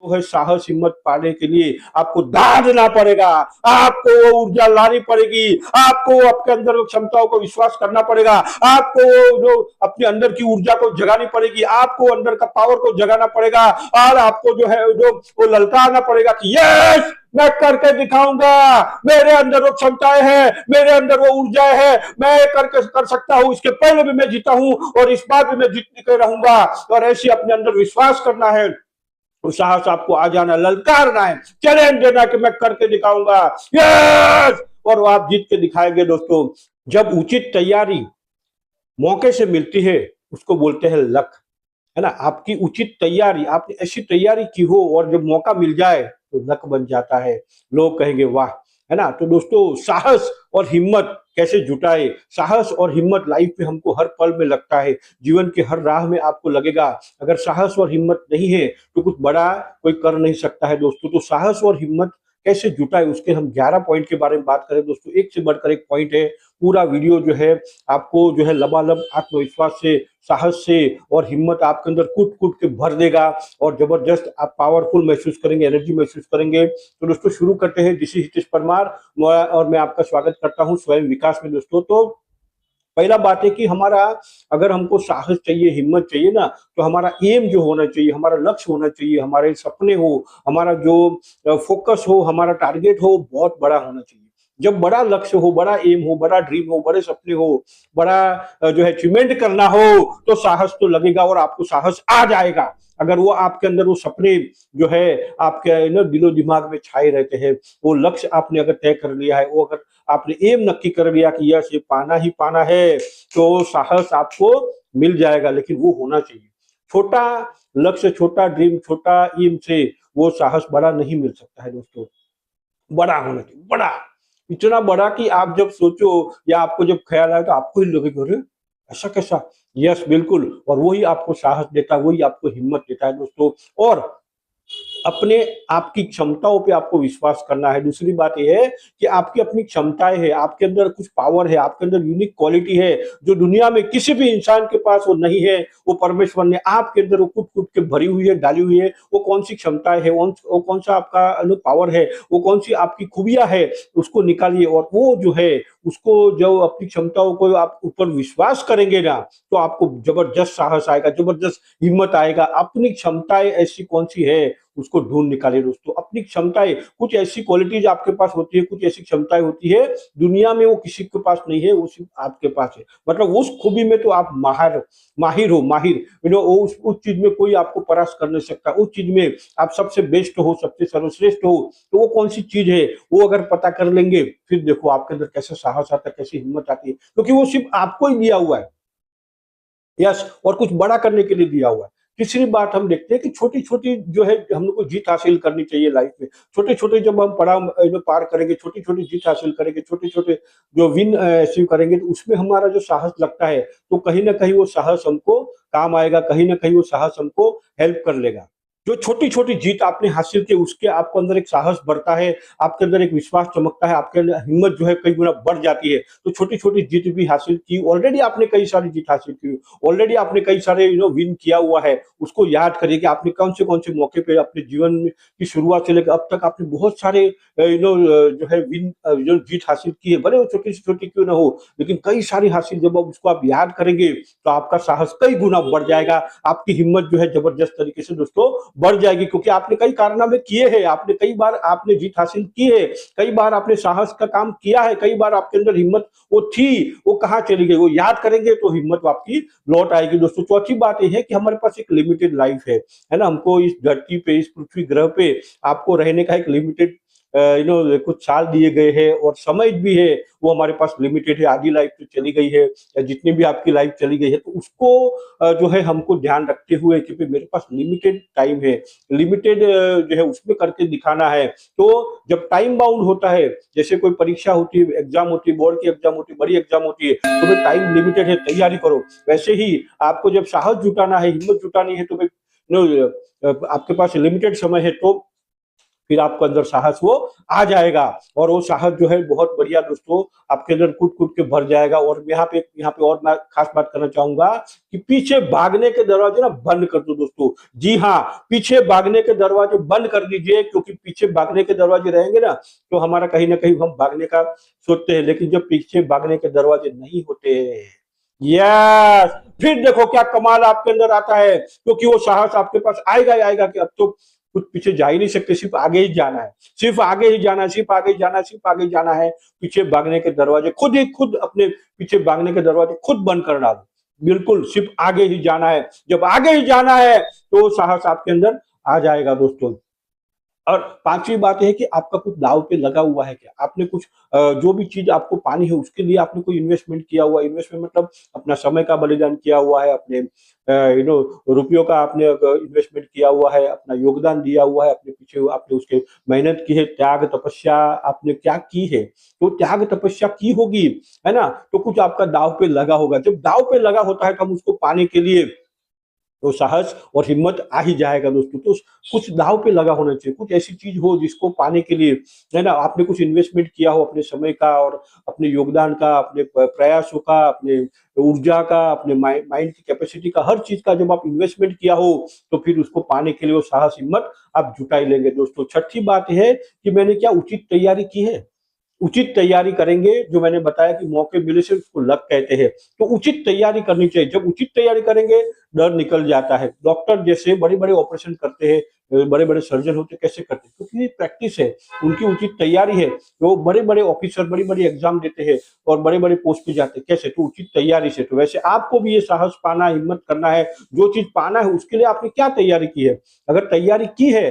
आपको है साहस हिम्मत पाने के लिए आपको दादना पड़ेगा, आपको वो ऊर्जा लानी पड़ेगी, आपको आपके अंदर वो क्षमताओं को विश्वास करना पड़ेगा, आपको जो अपने अंदर की ऊर्जा को जगानी पड़ेगी, आपको अंदर का पावर को जगाना पड़ेगा और आपको जो है जो वो ललकारना पड़ेगा कि यस मैं करके दिखाऊंगा, मेरे अंदर वो क्षमताएं हैं, मेरे अंदर वो ऊर्जाएं हैं, मैं करके कर सकता हूं, इसके पहले भी मैं जीता हूं और इस बार भी मैं जीत के रहूंगा। और ऐसे अपने अंदर विश्वास करना है, साहस आपको आ जाना, ललकारना है, चैलेंज देना कि मैं करके दिखाऊंगा, यस, और आप जीत के दिखाएंगे दोस्तों। जब उचित तैयारी मौके से मिलती है उसको बोलते हैं लक, है ना। आपकी उचित तैयारी, आपने ऐसी तैयारी की हो और जब मौका मिल जाए तो लक बन जाता है, लोग कहेंगे वाह, है ना। तो दोस्तों साहस और हिम्मत कैसे जुटाए, साहस और हिम्मत लाइफ में हमको हर पल में लगता है, जीवन के हर राह में आपको लगेगा। अगर साहस और हिम्मत नहीं है तो कुछ बड़ा कोई कर नहीं सकता है दोस्तों। तो साहस और हिम्मत कैसे जुटाए उसके हम 11 पॉइंट के बारे में बात करें दोस्तों, एक से बढ़कर एक पॉइंट है। पूरा वीडियो जो है आपको जो है लबालब आत्मविश्वास से, साहस से और हिम्मत आपके अंदर कूट कूट के भर देगा और जबरदस्त आप पावरफुल महसूस करेंगे, एनर्जी महसूस करेंगे। तो दोस्तों शुरू करते हैं। दिस इज हितेश परमार और मैं आपका स्वागत करता हूं स्वयं विकास में दोस्तों। तो पहला बात है कि हमारा, अगर हमको साहस चाहिए, हिम्मत चाहिए ना, तो हमारा एम जो होना चाहिए, हमारा लक्ष्य होना चाहिए, हमारे सपने हो, हमारा जो फोकस हो, हमारा टारगेट हो, बहुत बड़ा होना चाहिए। जब बड़ा लक्ष्य हो, बड़ा एम हो, बड़ा ड्रीम हो, बड़े सपने हो, बड़ा जो है अचीवमेंट करना हो, तो साहस तो लगेगा और आपको साहस आ जाएगा। अगर वो आपके अंदर वो सपने जो है आपके दिलो दिमाग में छाए रहते हैं, वो लक्ष्य आपने अगर तय कर लिया है, वो अगर आपने एम नक्की कर लिया कि यस ये पाना ही पाना है, तो साहस आपको मिल जाएगा। लेकिन वो होना चाहिए छोटा लक्ष्य, छोटा ड्रीम, छोटा एम से वो साहस बड़ा नहीं मिल सकता है दोस्तों। बड़ा होना चाहिए, बड़ा, इतना बड़ा कि आप जब सोचो या आपको जब ख्याल आए तो आपको ही लगेगा अरे ऐसा कैसा। यस बिल्कुल, और वही आपको साहस देता है, वही आपको हिम्मत देता है दोस्तों। और अपने आपकी क्षमताओं पे आपको विश्वास करना है। दूसरी बात यह है कि आपकी अपनी क्षमताएं हैं, आपके अंदर कुछ पावर है, आपके अंदर यूनिक क्वालिटी है जो दुनिया में किसी भी इंसान के पास वो नहीं है। वो परमेश्वर ने आपके अंदर वो कूट कूट के भरी हुई है, डाली हुई है। वो कौन सी क्षमताएं है, वो कौन सा आपका पावर है, वो कौन सी आपकी खूबियां है, उसको निकालिए। और वो जो है उसको, जब अपनी क्षमताओं को आप ऊपर विश्वास करेंगे ना, तो आपको जबरदस्त साहस आएगा, जबरदस्त हिम्मत आएगा। अपनी क्षमताएं ऐसी कौन सी है उसको ढूंढ निकालिए दोस्तों। अपनी क्षमताएं, कुछ ऐसी क्वालिटीज आपके पास होती है, कुछ ऐसी क्षमताएं होती है दुनिया में वो किसी के पास नहीं है, वो सिर्फ आपके पास है। मतलब उस खूबी में तो आप माहिर हो, माहिर, उस चीज में कोई आपको परास्त कर नहीं सकता। उस चीज में आप सबसे बेस्ट हो, सबसे सर्वश्रेष्ठ हो। तो वो कौन सी चीज है वो अगर पता कर लेंगे, फिर देखो आपके अंदर कैसे साहस आता है, कैसी हिम्मत आती है, क्योंकि वो सिर्फ आपको ही दिया हुआ है। यस, और कुछ बड़ा करने के लिए दिया हुआ है। तीसरी बात हम देखते हैं कि छोटी छोटी जो है हम लोग को जीत हासिल करनी चाहिए लाइफ में। छोटे छोटे जब हम पड़ाव पार करेंगे, छोटी छोटी जीत हासिल करेंगे, छोटे छोटे जो विन अचीव करेंगे, तो उसमें हमारा जो साहस लगता है, तो कहीं ना कहीं वो साहस हमको काम आएगा, कहीं ना कहीं वो साहस हमको हेल्प कर लेगा। जो छोटी छोटी जीत आपने हासिल की उसके आपको अंदर एक साहस बढ़ता है, आपके अंदर एक विश्वास चमकता है, आपके अंदर हिम्मत जो है कई गुना बढ़ जाती है। तो छोटी छोटी जीत भी हासिल की, ऑलरेडी आपने कई सारी जीत हासिल की, ऑलरेडी आपने कई सारे विन किया हुआ है। उसको याद करिए कि आपने कौन से मौके पे अपने जीवन में की शुरुआत से लेकर अब तक आपने बहुत सारे जो है विन जो जीत हासिल की है, भले वो छोटी से छोटी क्यों ना हो, लेकिन कई सारी हासिल जब आप उसको आप याद करेंगे तो आपका साहस कई गुना बढ़ जाएगा। आपकी हिम्मत जो है जबरदस्त तरीके से दोस्तों बढ़ जाएगी, क्योंकि आपने कई कारनामे किए हैं, आपने कई बार आपने जीत हासिल की है, कई बार आपने साहस का काम किया है, कई बार आपके अंदर हिम्मत वो थी, वो कहाँ चली गई, वो याद करेंगे तो हिम्मत आपकी लौट आएगी दोस्तों। चौथी बात यह है कि हमारे पास एक लिमिटेड लाइफ है ना। हमको इस धरती पे, इस पृथ्वी ग्रह पे आपको रहने का एक लिमिटेड कुछ साल दिए गए हैं और समय भी है, वो हमारे पास लिमिटेड है। आधी लाइफ तो चली गई है या जितनी भी आपकी लाइफ चली गई है, तो उसको जो है हमको ध्यान रखते हुए कि मेरे पास लिमिटेड टाइम है, लिमिटेड जो है उसमें करके दिखाना है। तो जब टाइम बाउंड होता है, जैसे कोई परीक्षा होती है, एग्जाम होती है, बोर्ड की एग्जाम होती है, बड़ी एग्जाम होती है, तो भाई टाइम लिमिटेड है, तैयारी करो। वैसे ही आपको जब साहस जुटाना है, हिम्मत जुटानी है, तो भाई आपके पास लिमिटेड समय है, तो फिर आपको अंदर साहस वो आ जाएगा और वो साहस जो है बहुत बढ़िया दोस्तों आपके अंदर कूट कूट के भर जाएगा। और यहाँ पे और मैं खास बात करना चाहूंगा कि पीछे भागने के दरवाजे ना बंद कर दो दोस्तों। जी हाँ, पीछे भागने के दरवाजे बंद कर दीजिए, क्योंकि पीछे भागने के दरवाजे रहेंगे ना तो हमारा कहीं ना कहीं हम भागने का सोचते हैं, लेकिन जब पीछे भागने के दरवाजे नहीं होते, यस, फिर देखो क्या कमाल आपके अंदर आता है, क्योंकि वो साहस आपके पास आएगा ही आएगा कि अब तो कुछ पीछे जा ही नहीं सकते, सिर्फ आगे ही जाना है, सिर्फ आगे ही जाना है, सिर्फ आगे ही जाना है, सिर्फ आगे ही जाना है। पीछे भागने के दरवाजे खुद ही खुद अपने पीछे भागने के दरवाजे खुद बंद कर डालो। बिल्कुल सिर्फ आगे ही जाना है। जब आगे ही जाना है तो साहस आपके अंदर आ जाएगा दोस्तों। और पांचवी बात है कि आपका कुछ दाव पे लगा हुआ है क्या? आपने कुछ जो भी चीज आपको पानी है उसके लिए आपने कोई इन्वेस्टमेंट किया हुआ है। इन्वेस्टमेंट मतलब अपना समय का बलिदान किया हुआ है, अपने रुपयों का आपने इन्वेस्टमेंट किया हुआ है, अपना योगदान दिया हुआ है, अपने पीछे आपने उसके मेहनत की है, त्याग तपस्या आपने क्या की है, तो त्याग तपस्या की होगी, है ना, तो कुछ आपका दाव पे लगा होगा। जब दाव पे लगा होता है तो हम उसको पाने के लिए तो साहस और हिम्मत आ ही जाएगा दोस्तों। तो कुछ दाव पे लगा होना चाहिए, कुछ ऐसी चीज हो जिसको पाने के लिए, है ना, आपने कुछ इन्वेस्टमेंट किया हो अपने समय का और अपने योगदान का, अपने प्रयासों का, अपने ऊर्जा का, अपने माइंड की कैपेसिटी का, हर चीज का जब आप इन्वेस्टमेंट किया हो तो फिर उसको पाने के लिए वो साहस हिम्मत आप जुटा ही लेंगे दोस्तों। छठी बात है कि मैंने क्या उचित तैयारी की है। उचित तैयारी करेंगे, जो मैंने बताया कि मौके मिले से उसको लक कहते हैं, तो उचित तैयारी करनी चाहिए। जब उचित तैयारी करेंगे डर निकल जाता है। डॉक्टर जैसे बड़े बड़े ऑपरेशन करते हैं, बड़े बड़े सर्जन होते कैसे करते हैं, क्योंकि ये प्रैक्टिस है, उनकी उचित तैयारी है। वो बड़े बड़े ऑफिसर बड़ी बड़ी एग्जाम देते हैं और बड़े बड़े पोस्ट पे जाते हैं, कैसे, तो उचित तैयारी से। तो वैसे आपको भी ये साहस पाना, हिम्मत करना है, जो चीज पाना है उसके लिए आपने क्या तैयारी की है। अगर तैयारी की है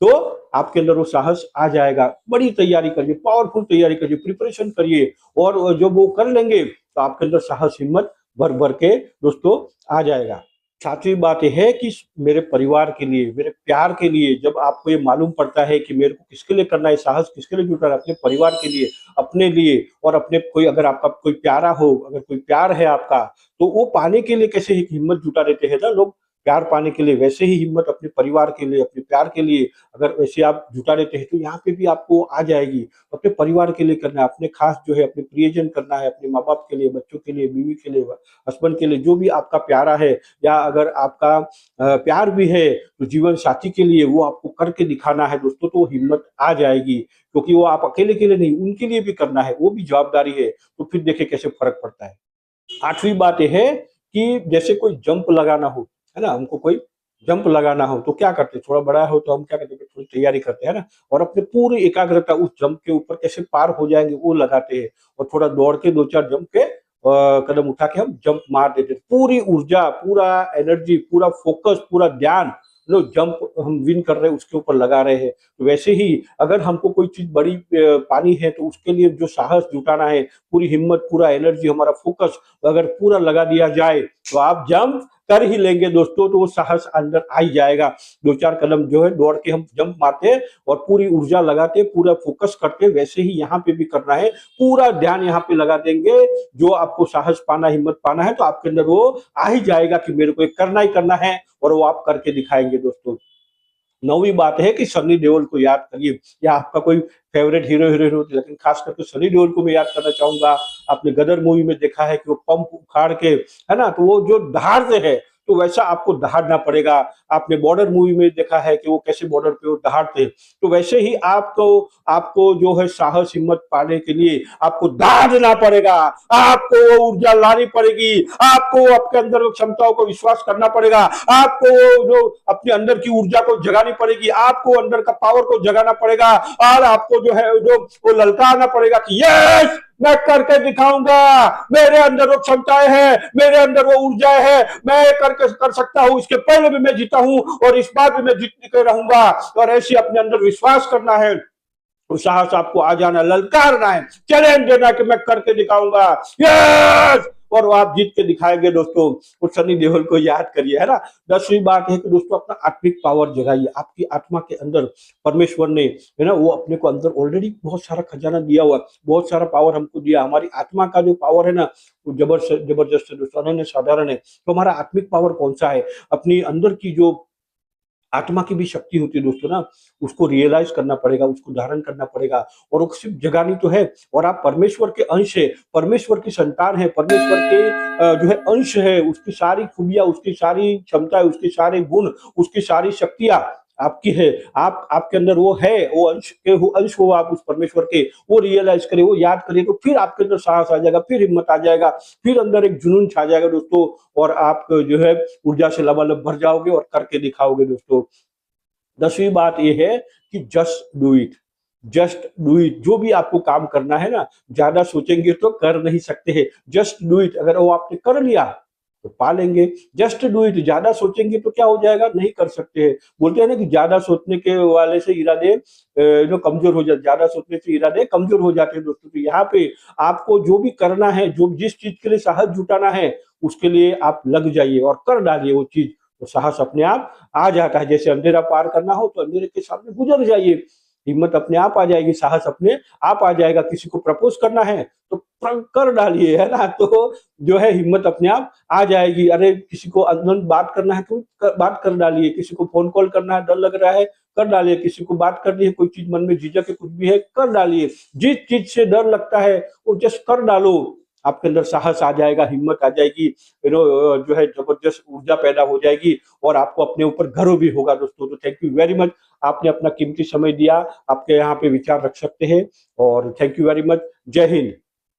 तो आपके अंदर वो साहस आ जाएगा। बड़ी तैयारी करिए, पावरफुल तैयारी करिए, प्रिपरेशन करिए, और जब वो कर लेंगे तो आपके अंदर साहस हिम्मत भर भर के दोस्तों आ जाएगा। सातवीं बात यह है कि मेरे परिवार के लिए, मेरे प्यार के लिए, जब आपको ये मालूम पड़ता है कि मेरे को किसके लिए करना है, साहस किसके लिए जुटा है, अपने परिवार के लिए, अपने लिए, और अपने कोई, अगर आपका कोई प्यारा हो, अगर कोई प्यार है आपका, तो वो पाने के लिए कैसे हिम्मत जुटा देते हैं ना लोग, प्यार पाने के लिए, वैसे ही हिम्मत अपने परिवार के लिए, अपने प्यार के लिए अगर वैसे आप जुटा लेते हैं तो यहाँ पे भी आपको आ जाएगी। अपने परिवार के लिए करना है, अपने खास जो है अपने प्रियजन करना है, अपने माँ बाप के लिए, बच्चों के लिए, बीवी के लिए, हस्बैंड के लिए, जो भी आपका प्यारा है, या अगर आपका प्यार भी है तो जीवन साथी के लिए वो आपको करके दिखाना है दोस्तों, तो हिम्मत आ जाएगी, क्योंकि वो आप अकेले के लिए नहीं, उनके लिए भी करना है, वो भी जवाबदारी है। तो फिर देखिए कैसे फर्क पड़ता है। आठवीं बात यह है कि जैसे कोई जंप लगाना हो, है ना, हमको कोई जंप लगाना हो तो क्या करते हैं, थोड़ा बड़ा हो तो हम क्या करते हैं, थोड़ी तैयारी करते हैं ना, और अपने पूरी एकाग्रता उस जंप के ऊपर कैसे पार हो जाएंगे वो लगाते हैं, और थोड़ा दौड़ के दो चार जंप के कदम उठा के हम जंप मार देते हैं। पूरी ऊर्जा, पूरा एनर्जी, पूरा फोकस, पूरा ध्यान जो जंप हम विन कर रहे हैं उसके ऊपर लगा रहे हैं। तो वैसे ही अगर हमको कोई चीज बड़ी पानी है तो उसके लिए जो साहस जुटाना है, पूरी हिम्मत, पूरा एनर्जी, हमारा फोकस अगर पूरा लगा दिया जाए तो आप जंप कर ही लेंगे दोस्तों। तो वो साहस अंदर आ ही जाएगा। दो चार कदम जो है दौड़ के हम जंप मारते हैं और पूरी ऊर्जा लगाते, पूरा फोकस करते, वैसे ही यहाँ पे भी करना है, पूरा ध्यान यहाँ पे लगा देंगे। जो आपको साहस पाना, हिम्मत पाना है तो आपके अंदर वो आ ही जाएगा कि मेरे को ये करना ही करना है, और वो आप करके दिखाएंगे दोस्तों। नौवीं बात है कि सनी देओल को याद करिए, या आपका कोई फेवरेट हीरो हीरोइन होती है, लेकिन खास करके सनी देओल को मैं याद करना चाहूंगा। आपने गदर मूवी में देखा है कि वो पंप उखाड़ के, है ना, तो वो जो दहाड़ से है तो वैसा आपको दहाड़ना पड़ेगा। आपने बॉर्डर मूवी में देखा है कि वो कैसे बॉर्डर पे वो दहाड़ते, तो वैसे ही आपको आपको जो है साहस हिम्मत पाने के लिए आपको दहाड़ना पड़ेगा, आपको वो ऊर्जा लानी पड़ेगी, आपको आपके अंदर क्षमताओं को विश्वास करना पड़ेगा, आपको जो अपने अंदर की ऊर्जा को जगानी पड़ेगी, आपको अंदर का पावर को जगाना पड़ेगा, और आपको जो है जो वो ललकारना पड़ेगा कि यस, मैं करके दिखाऊंगा, मेरे अंदर वो क्षमताएं हैं, मेरे अंदर वो ऊर्जा है, मैं करके कर सकता हूं, इसके पहले भी मैं जीता हूं और इस बार भी मैं जीत के रहूंगा। और ऐसे अपने अंदर विश्वास करना है, साहस आपको आ जाना, ललकारना है, चैलेंज देना कि मैं करके दिखाऊंगा, यस, और वो आप जीत के दिखाएंगे दोस्तों। उस सनी देओल को याद करिए, है ना। 10वीं बात है कि दोस्तों अपना आत्मिक पावर जगाइए। आपकी आत्मा के अंदर परमेश्वर ने, है ना, वो अपने को अंदर ऑलरेडी बहुत सारा खजाना दिया हुआ, बहुत सारा पावर हमको दिया। हमारी आत्मा का जो पावर है ना वो जबरदस्त जबरदस्त है दोस्तों, अनन्य साधारण है। तो हमारा आत्मिक पावर कौन सा है, अपनी अंदर की जो आत्मा की भी शक्ति होती है दोस्तों ना, उसको रियलाइज करना पड़ेगा, उसको धारण करना पड़ेगा और वो सिर्फ जगानी तो है। और आप परमेश्वर के अंश है, परमेश्वर की संतान है, परमेश्वर के जो है अंश है, उसकी सारी खूबियां, उसकी सारी क्षमताएं, उसके सारे गुण, उसकी सारी शक्तियां आपकी है। आप आपके अंदर वो है, वो अंश हो आप उस परमेश्वर के, वो रियलाइज करें, वो याद करें, तो फिर आपके अंदर साहस आ जाएगा, फिर हिम्मत आ जाएगा, फिर अंदर एक जुनून छा जाएगा दोस्तों। और आप जो है ऊर्जा से लबालब भर जाओगे और करके दिखाओगे दोस्तों। 10वीं बात ये है कि just do it. Just do it, जो भी आपको काम करना है ना, ज्यादा सोचेंगे तो कर नहीं सकते हैं। जस्ट डू इट, अगर वो आपने कर लिया तो पा लेंगे। जस्ट डू इट, ज्यादा सोचेंगे तो क्या हो जाएगा, नहीं कर सकते हैं। बोलते हैं ना कि ज्यादा सोचने के वाले से इरादे कमजोर हो जाते, ज्यादा सोचने से इरादे कमजोर हो जाते हैं दोस्तों। तो यहाँ पे आपको जो भी करना है, जो जिस चीज के लिए साहस जुटाना है, उसके लिए आप लग जाइए और कर डालिए वो चीज, तो साहस अपने आप आ जाता है। जैसे अंधेरा पार करना हो तो अंधेरे के सामने गुजर जाइए, हिम्मत अपने आप आ जाएगी, साहस अपने आप आ जाएगा। किसी को प्रपोज करना है तो कर डालिए, है ना, तो जो है हिम्मत अपने आप आ जाएगी। अरे किसी को अननोन बात करना है तो बात कर डालिए, किसी को फोन कॉल करना है, डर लग रहा है, कर डालिए, किसी को बात करनी है, कोई चीज मन में झिझक है, कुछ भी है, कर डालिए। जिस चीज से डर लगता है वो जस्ट कर डालो, आपके अंदर साहस आ जाएगा, हिम्मत आ जाएगी, जो है जबरदस्त ऊर्जा पैदा हो जाएगी और आपको अपने ऊपर गर्व भी होगा दोस्तों। तो थैंक यू वेरी मच, आपने अपना कीमती समय दिया, आपके यहाँ पे विचार रख सकते हैं और थैंक यू वेरी मच। जय हिंद।